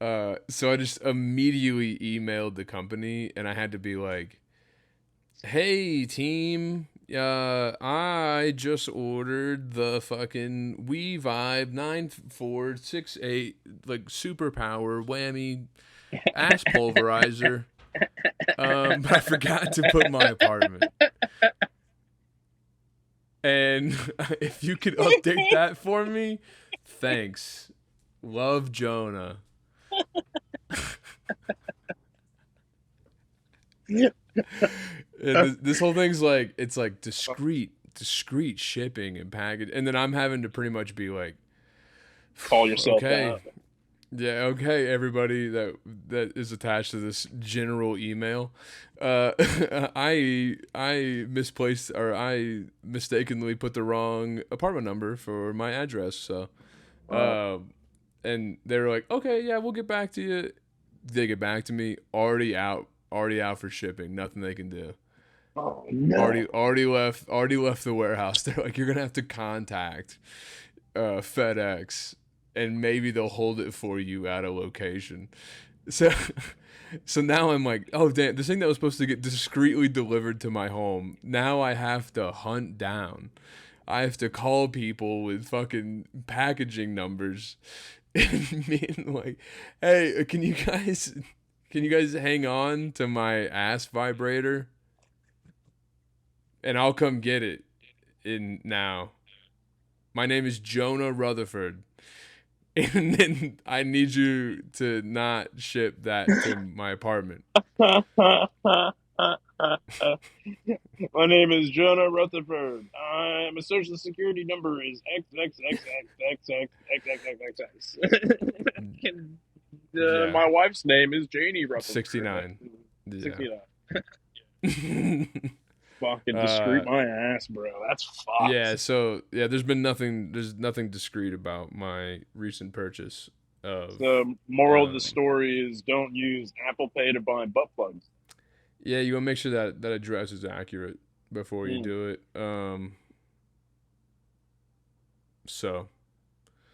So I just immediately emailed the company, and I had to be like, "Hey team, I just ordered the fucking We Vibe 9468 like superpower whammy ass pulverizer." But I forgot to put my apartment. And if you could update that for me, thanks. Love, Jonah. And this whole thing's like, it's like discreet discreet shipping and package, and then I'm having to pretty much be like, Call yourself okay, that. yeah, okay, everybody that is attached to this general email, I misplaced or I mistakenly put the wrong apartment number for my address. So, Right. and they were like, okay, yeah, we'll get back to you. They get back to me, already out for shipping. Nothing they can do. Oh no. Already left the warehouse. They're like, you're gonna have to contact FedEx, and maybe they'll hold it for you at a location. So, so now I'm like, oh damn, this thing that was supposed to get discreetly delivered to my home, now I have to hunt down. I have to call people with fucking packaging numbers, and being like, hey, can you guys hang on to my ass vibrator, and I'll come get it in now. My name is Jonah Rutherford. And then I need you to not ship that to my apartment. My name is Jonah Rutherford. My social security number is XXXXXXXXXXX. Yeah, My wife's name is Janie Rutherford. 69. Yeah. 69. Fucking discreet uh, my ass, bro. That's yeah. fucked. So yeah, there's nothing discreet about my recent purchase of. The moral of the Um, story is don't use Apple Pay to buy butt plugs. yeah, you want to make sure that that address is accurate before you Mm, do it. So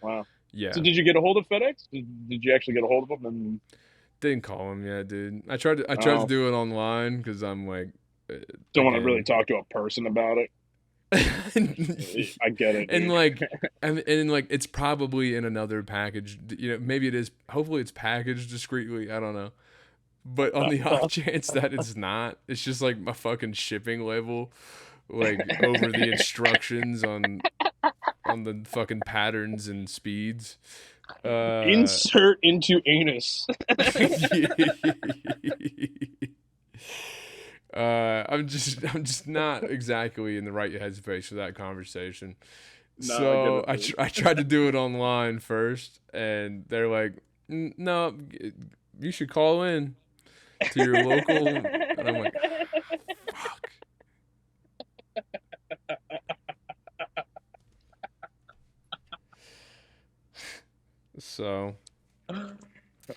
wow. So yeah, did you get a hold of FedEx? Did you actually get a hold of them? And didn't call him yet, dude. I tried to oh, do it online because I'm like, don't want to really again. talk to a person about it. I get it, and dude. like and like it's probably in another package, maybe it is, hopefully it's packaged discreetly, I don't know, but on the off chance that it's not, it's just like my fucking shipping label like over the instructions on the fucking patterns and speeds. uh Insert into anus. I'm just not exactly in the right headspace for that conversation. No, I get So it, dude. I tried to do it online first, and they're like, No, you should call in to your local." And I'm like, "Fuck." So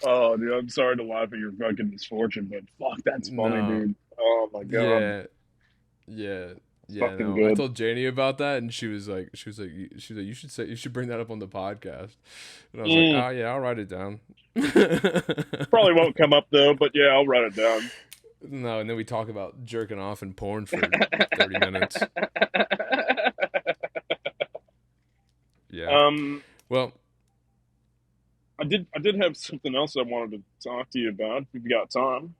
Oh, dude, I'm sorry to laugh at your fucking misfortune, but fuck, that's funny, no, dude. Oh my god, yeah, yeah, it's yeah. fucking No, I good. told Janie about that, and she was like, you should bring that up on the podcast. And I was like, Mm, oh yeah, I'll write it down. probably won't come up though, but yeah, I'll write it down. No, and then we talk about jerking off and porn for 30 minutes. Yeah. um, Well, I did have something else I wanted to talk to you about. If you've got time.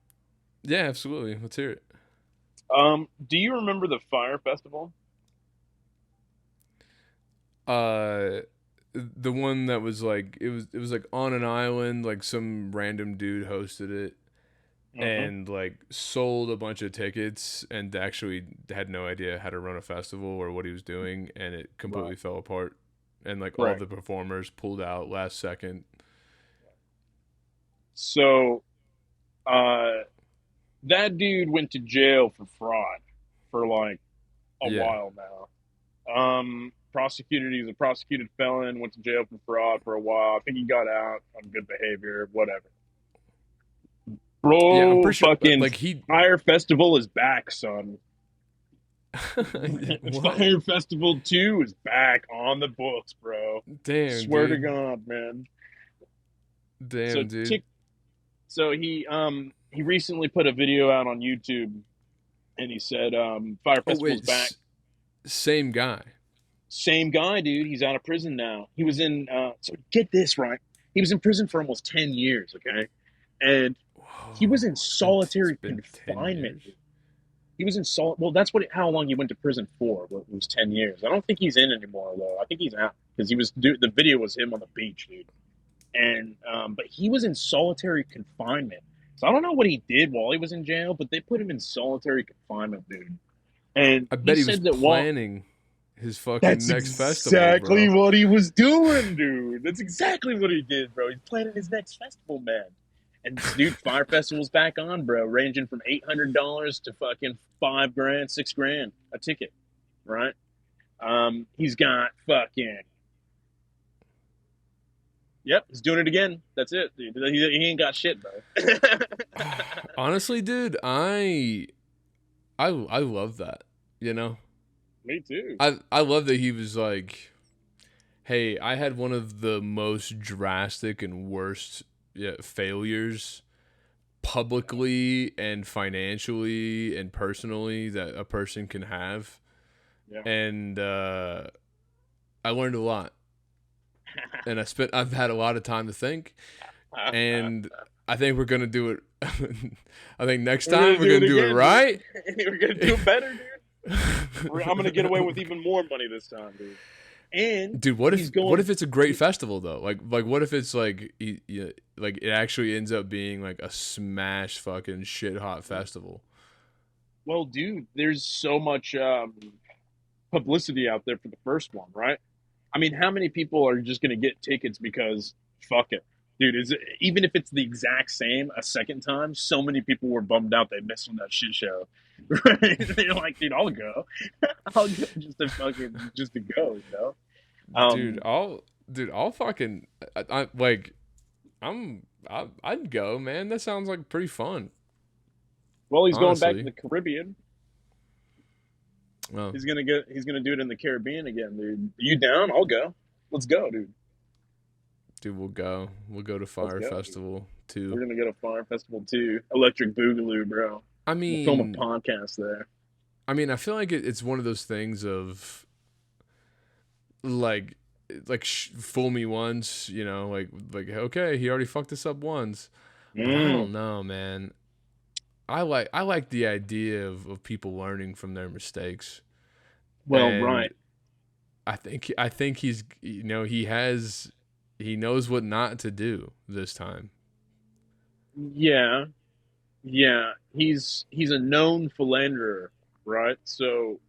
yeah, absolutely. Let's hear it. Do you remember the Fire Festival? Uh, the one that was like, it was like on an island, like some random dude hosted it Mm-hmm. and like sold a bunch of tickets and actually had no idea how to run a festival or what he was doing, and it Right. completely fell apart, and like all of Right. the performers pulled out last second. So, uh, that dude went to jail for fraud for like a Yeah. while now. Prosecuted. He was a prosecuted felon. Went to jail for fraud for a while. I think he got out on good behavior. Whatever. Yeah, I'm Bro, pretty sure fucking like he Fire Festival is back, son. what? Fire Festival 2 is back on the books, bro. Damn, Swear to dude. God, man. So Damn, dude. tick. So he recently put a video out on YouTube, and he said Fire Oh Festival's wait, back. same guy. Same guy, dude. He's out of prison now. He was in. So get this right. He was in prison for almost 10 years. Okay, and he was Whoa, in it's solitary been 10 years. confinement. Dude. He was in Well, that's what. How long he went to prison for? Well, it was 10 years. I don't think he's in anymore though. I think he's out because he was. The video was him on the beach, dude. And but he was in solitary confinement. So I don't know what he did while he was in jail, but they put him in solitary confinement, dude. And I he bet he was said that while planning. his fucking That's next festival, exactly bro. what he was doing, dude. That's exactly what he did, bro. He's planning his next festival, man. And dude, Fire Festival's back on, bro, ranging from $800 to fucking 5 grand, 6 grand a ticket, right? He's got fucking, yep, he's doing it again. That's it, dude. He ain't got shit, bro. Honestly, dude, I love that. You know, Me too. I love that he was like, hey, I had one of the most drastic and worst, yeah, failures publicly and financially and personally that a person can have, Yeah. and I learned a lot, and I've had a lot of time to think, and I think we're gonna do it. I think next We're gonna time we're do it gonna do it again, right. dude. We're gonna do it better, dude. I'm gonna get away with even more money this time, dude. And Dude, he's what going. if it's a great festival though? Like what if it's like like it actually ends up being like a smash fucking shit hot festival? Well, dude, there's so much publicity out there for the first one, right? I mean, how many people are just gonna get tickets because fuck it, dude? Even if it's the exact same a second time? So many people were bummed out they missed on that shit show, right? They're like, dude, I'll go, I'll go just to go, you know. Dude, Um, I'll fucking I like I'd go, man. That sounds like pretty fun, well, he's going back to honestly. the Caribbean. Well, He's gonna do it in the Caribbean again, dude. You down? I'll go. Let's go, dude. dude, we'll go. We'll go to Let's Fire go, dude. Festival too. We're gonna go to Fire Festival too. Electric Boogaloo, bro. I We'll film a mean, podcast there. I feel like it's one of those things of like fool me once, you know, like okay, he already fucked us up once. But I Mm. don't know, man. I like the idea of people learning from their mistakes. Well, And right. I think he's, you know, he knows what not to do this time. Yeah, yeah. He's a known philanderer, right? So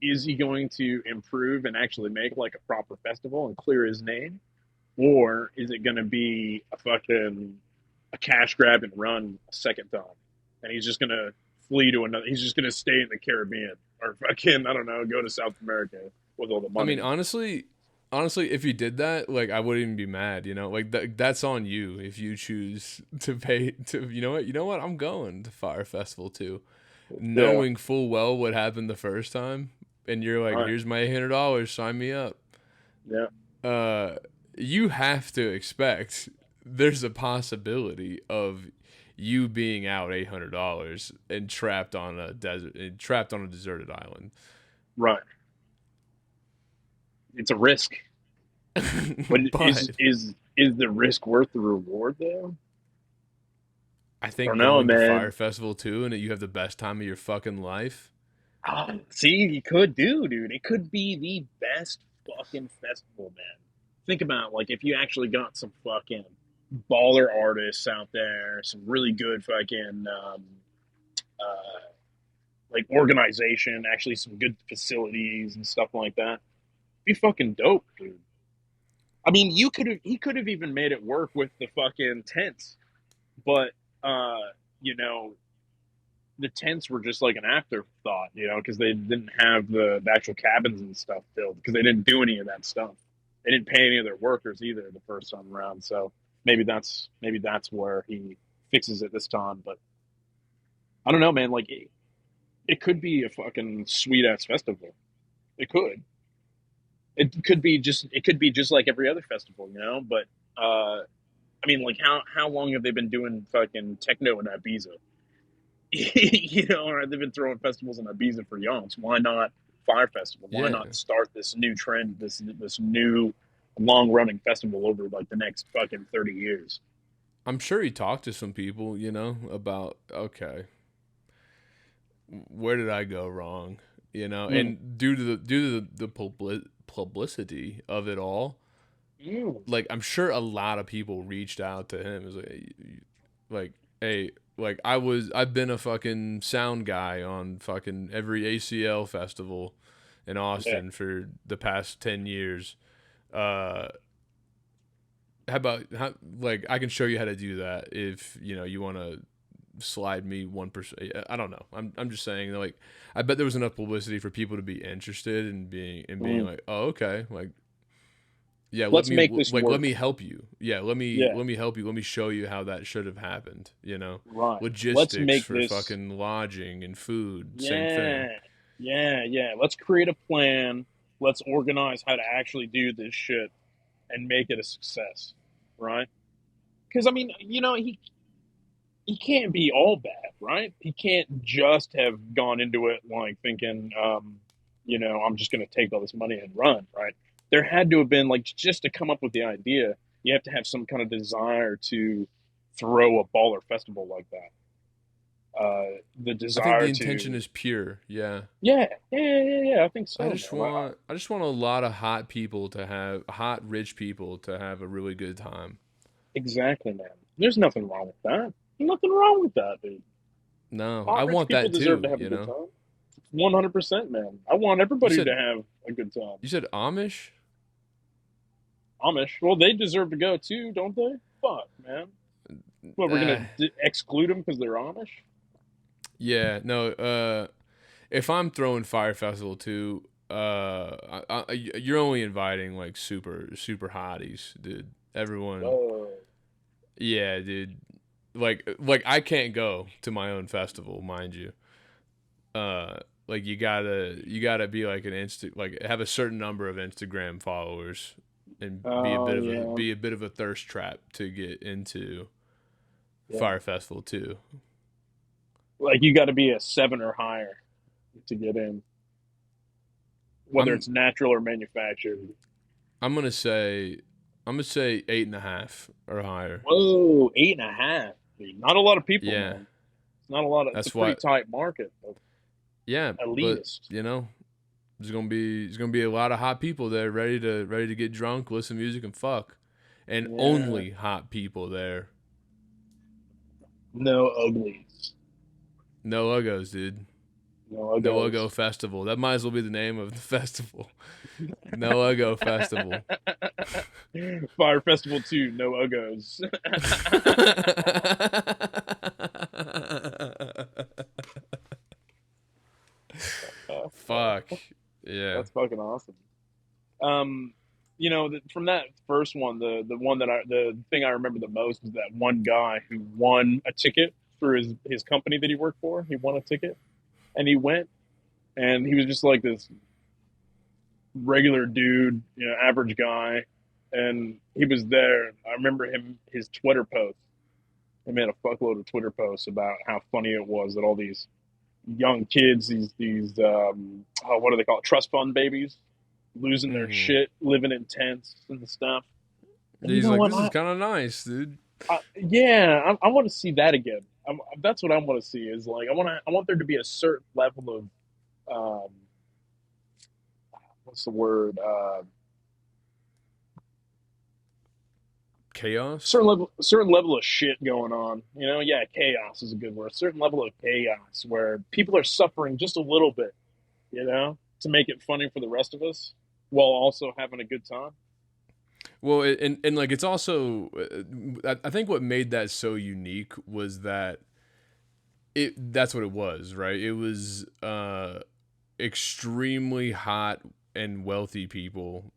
is he going to improve and actually make like a proper festival and clear his name? Or is it gonna be a cash grab and run a second time? And he's just gonna flee to another he's just gonna stay in the Caribbean or fucking, I don't know, go to South America with all the I money. mean, honestly, if you did that, like I wouldn't even be mad, you know? Like that's on you if you choose to pay to, you know what? You know what? I'm going to Fire Festival too, Yeah. knowing full well what happened the first time, and you're like, Right. "Here's my $800, sign me up." Yeah. uh, you have to expect there's a possibility of you being out $800 and trapped on a deserted island. Right. It's a risk. But But is the risk worth the reward though? I I think don't know, going to man. Fire Festival too, and that you have the best time of your fucking life. Oh, see, you could do, dude. It could be the best fucking festival, man. Think about like if you actually got some fucking baller artists out there, some really good fucking uh, like organization, actually some good facilities and stuff like that. Be fucking dope, dude. I mean, he could have even made it work with the fucking tents, but uh, you know, the tents were just like an afterthought, you know, because they didn't have the actual cabins and stuff built because they didn't do any of that stuff. They didn't pay any of their workers either the first time around. So maybe that's where he fixes it this time. But I don't know, man. Like it could be a fucking sweet ass festival. It could. It could be just like every other festival, you know. But I mean, like how long have they been doing fucking techno in Ibiza? You know, or they've been throwing festivals in Ibiza for yonks. Why not Fire Festival? Why Yeah, not start this new trend, this new long running festival over like the next fucking 30 years? I'm sure he talked to some people, you know, about okay, where did I go wrong, you know, Mm. and due to the publicity of it all, Mm. like I'm sure a lot of people reached out to him. It was like, hey, like I've been a fucking sound guy on fucking every ACL festival, in Yeah. Austin for the past 10 years. Uh, how about like I can show you how to do that if you want to slide me 1%. I don't know. I'm just saying like I bet there was enough publicity for people to be interested in being Mm. like, oh, okay, like yeah, Let's make this let work. me help you. Yeah, Yeah. let me help you. Let me show you how that should have happened. Right. Let's Logistics make for this. fucking lodging and food, same thing. Yeah. Yeah. Yeah. Let's create a plan. Let's organize how to actually do this shit and make it a success. Right. Because I mean, he can't be all bad, right? He can't just have gone into it like thinking, I'm just going to take all this money and run, right? There had to have been like just to come up with the idea. You have to have some kind of desire to throw a baller festival like that. The I think the desire intention to, is pure. Yeah. yeah, yeah, yeah, yeah, yeah. I think so, man. I just want a lot of hot rich people to have a really good time. Exactly, man. There's nothing wrong with that. Nothing wrong with that, dude. No, I Hot rich want people that deserve to too, have a good time. 100%, man. I want You everybody to said have a good time. you said Amish? Amish, well, they deserve to go too, don't they? Fuck, man. What, we're Uh, gonna exclude them because they're Amish? yeah, no, if I'm throwing Fire Festival too, you're only inviting like super hotties, dude. Everyone, Whoa. yeah, dude. Like I can't go to my own festival, mind you. Like you gotta be like like have a certain number of Instagram followers and Oh, yeah. be a bit of a thirst trap to get into Yeah. Fire Festival too. Like, you got to be a 7 or higher to get in, whether I'm it's natural or manufactured. I'm gonna say I'm gonna say 8.5 or higher. Whoa, 8.5. Dude, not a lot of people, Yeah, man. It's not a lot of, it's a that's pretty why. tight market of Yeah, but elitist. there's gonna be a lot of hot people there, ready to get drunk, listen to music, and fuck, and Yeah. only hot people there. No uglies. No uggos, dude. No No Uggo uggos. Festival. That might as well be the name of the festival. No Uggo Festival. Fire Festival 2, no uggos. Fuck. Yeah. That's fucking awesome. Um, from that first one, the one the thing I remember the most is that one guy who won a ticket for his company that he worked for. He won a ticket, and he went, and he was just like this regular dude, average guy, and he was there. I remember his Twitter post. He made a fuckload of Twitter posts about how funny it was that all these young kids, these what do they call it, trust fund babies, losing their hmm shit, living in tents and stuff. And you He's know like, what? this is kind of nice, dude. Yeah, I want to see that again. That's what I want to see. Is like I want there to be a certain level of what's the word? Chaos. Certain level of shit going on. Yeah, chaos is a good word. A certain level of chaos where people are suffering just a little bit. To make it funny for the rest of us while also having a good time. Well, and like it's also, I think what made that so unique was that that's what it was, right? It was extremely hot and wealthy people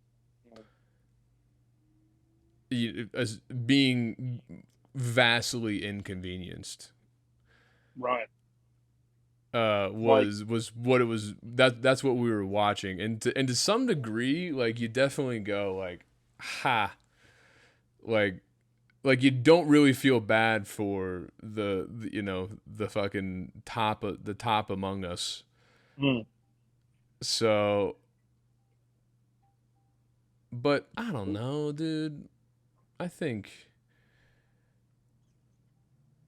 as being vastly inconvenienced Right. Like, was what it was. That's what we were watching, and to some degree, like you definitely go like, ha, like you don't really feel bad for the fucking the top among us. mm, So, but I don't know, dude. I think,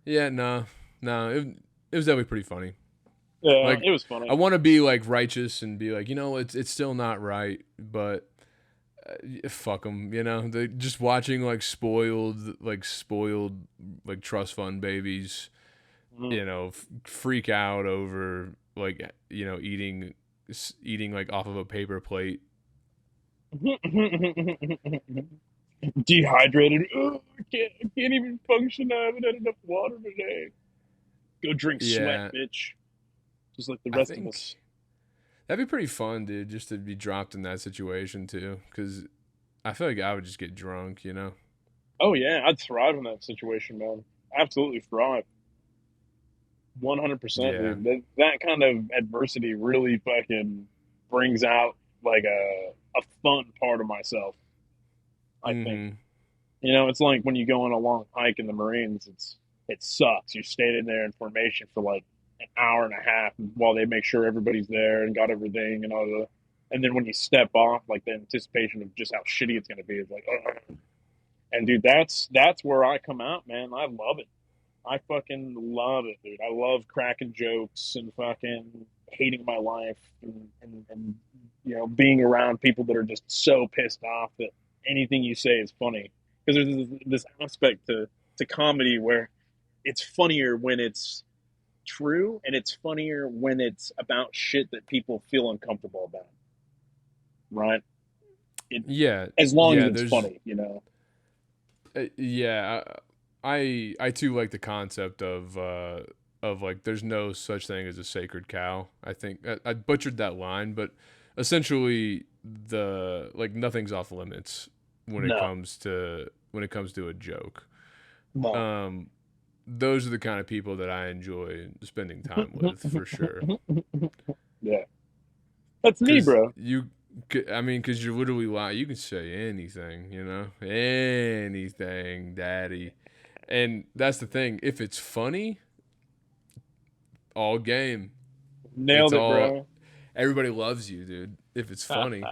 yeah, no, it was definitely pretty funny. yeah, Like, it was I funny. want to be like righteous and be like, it's still not right, but fuck them, They just watching like spoiled, like trust fund babies, Mm, freak out over like eating eating like off of a paper plate. Dehydrated. Oh, I can't even function. I haven't had enough water today. Go drink sweat, Yeah, bitch. Just like the I rest of us. think that'd be pretty fun, dude, just to be dropped in that situation too. Because I feel like I would just get drunk, you know? Oh yeah, I'd thrive in that situation, man. Absolutely thrive. 100%, Yeah. dude. That kind of adversity really fucking brings out like a fun part of myself, I think. Mm-hmm. It's like when you go on a long hike in the Marines, it sucks. You stayed in there in formation for like an hour and a half while they make sure everybody's there and got everything and all the and then when you step off, like the anticipation of just how shitty it's gonna be is like, ugh. And dude, that's where I come out, man. I love it. I fucking love it, dude. I love cracking jokes and fucking hating my life and being around people that are just so pissed off that anything you say is funny. Because there's this aspect to comedy where it's funnier when it's true and it's funnier when it's about shit that people feel uncomfortable about, right? It Yeah. As long as Yeah. it's funny. Yeah. I too like the concept of like there's no such thing as a sacred cow. I think I butchered that line, but essentially the like nothing's off limits No, when it comes to a joke. no. Um, those are the kind of people that I enjoy spending time with for sure. Yeah, that's me, Cause bro. I mean, cause you're literally lying. You can say anything, you know, anything, daddy. And that's the thing. If it's funny, all game. It's Nailed it, all. bro. Everybody loves you, dude. If it's funny.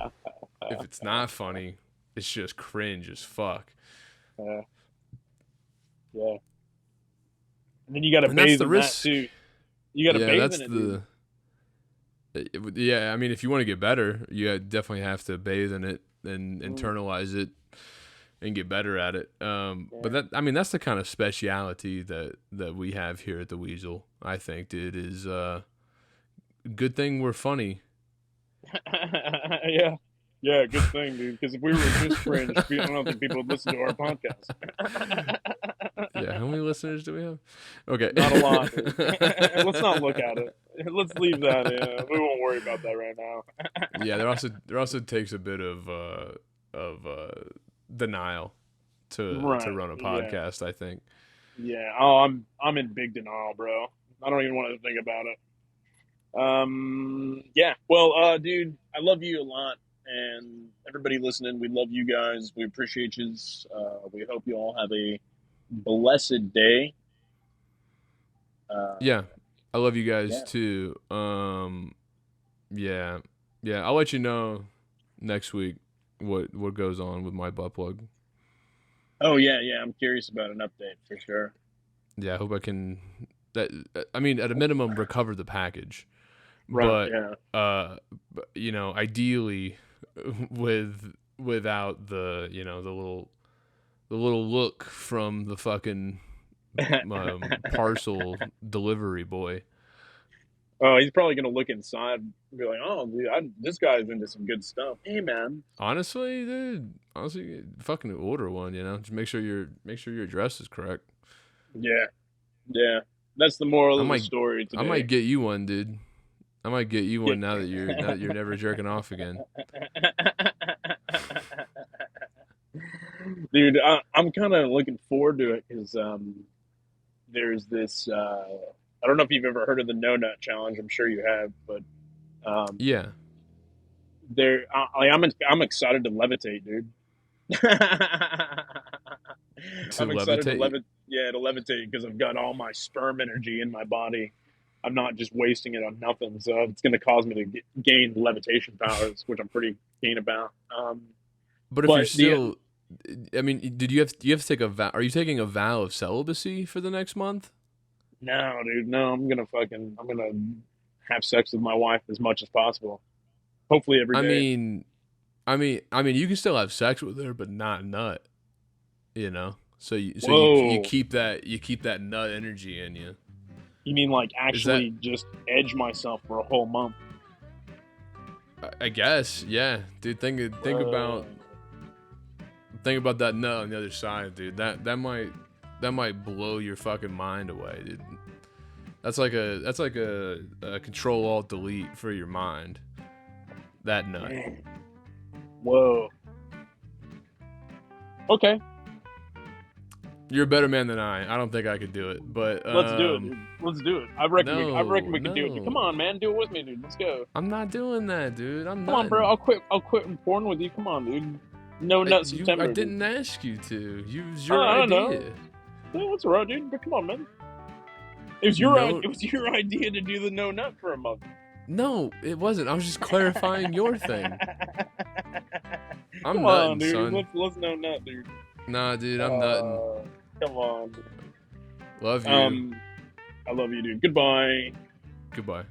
If it's not funny, it's just cringe as fuck. Yeah, yeah. And then you got to And that's bathe the in that risk. too. You got to Yeah, bathe in that's it, dude. the. Yeah, I mean, if you want to get better, you definitely have to bathe in it and Mm, internalize it and get better at it. But yeah. that, I mean, that's the kind of speciality that we have here at the Weasel. I think, dude, is good thing we're funny. Yeah, yeah. Good thing, dude. Because if we were just cringe, I don't think people would listen to our podcast. Yeah, how many listeners do we have? Okay. Not a lot, dude. Let's not look at it. Let's leave that in. We won't worry about that right now. Yeah, there also takes a bit of denial to Right. run a Yeah. podcast. I think. Yeah. Oh, I'm in big denial, bro. I don't even want to think about it. Yeah. Well, dude, I love you a lot, and everybody listening, we love you guys. We appreciate you. We hope you all have a blessed day. Uh, Yeah, I love you guys yeah. too. Yeah, yeah. I'll let you know next week what goes on with my butt plug. Oh yeah, yeah. I'm curious about an update for sure. Yeah, I hope I can. That I mean, at a minimum, recover the package, Right. but Yeah. ideally, without the little look from the fucking parcel delivery boy. Oh, he's probably gonna look inside and be like, "Oh, dude, this guy's into some good stuff." Hey, man. Honestly, dude, fucking order one. Just make sure your address is correct. Yeah. Yeah. That's the moral I of the might story I might today. get you one, dude. I might get you Get. one now that you're never jerking off again. Dude, I'm kind of looking forward to it because there's this. I don't know if you've ever heard of the No Nut Challenge. I'm sure you have, but um, Yeah, I'm excited to levitate, dude. to I'm excited to levitate. levitate because I've got all my sperm energy in my body. I'm not just wasting it on nothing, so it's going to cause me to gain levitation powers, which I'm pretty keen about. But if you're But the still, I mean, do you have to take a vow? Are you taking a vow of celibacy for the next month? No, dude, no, I'm gonna have sex with my wife as much as possible. Hopefully every I day. mean, I mean, you can still have sex with her, but not nut. So you Whoa. keep that nut energy in you. You mean like Is that actually just edge myself for a whole month? I guess, yeah, dude. Think about that nut on the other side, dude. That might blow your fucking mind away, dude. That's like a control alt delete for your mind. That nut. Man. Whoa. Okay, You're a better man than I. I don't think I could do it, but let's do it, dude. Let's do it. I reckon we can do it. no. Come on, man, do it with me, dude. Let's go. I'm not doing that, dude. I'm Come on, bro. not. I'll quit porn with you. Come on, dude. No nut September. I dude. didn't ask you to. It was your I idea. know. Yeah, that's all right, dude. But come on, man. It was your idea to do the no nut for a month. No, it wasn't. I was just clarifying your thing. I'm Come nutting, on, dude. son. Let's no nut, dude. Nah, dude, I'm nutting. Come on. Love you. I love you, dude. Goodbye. Goodbye.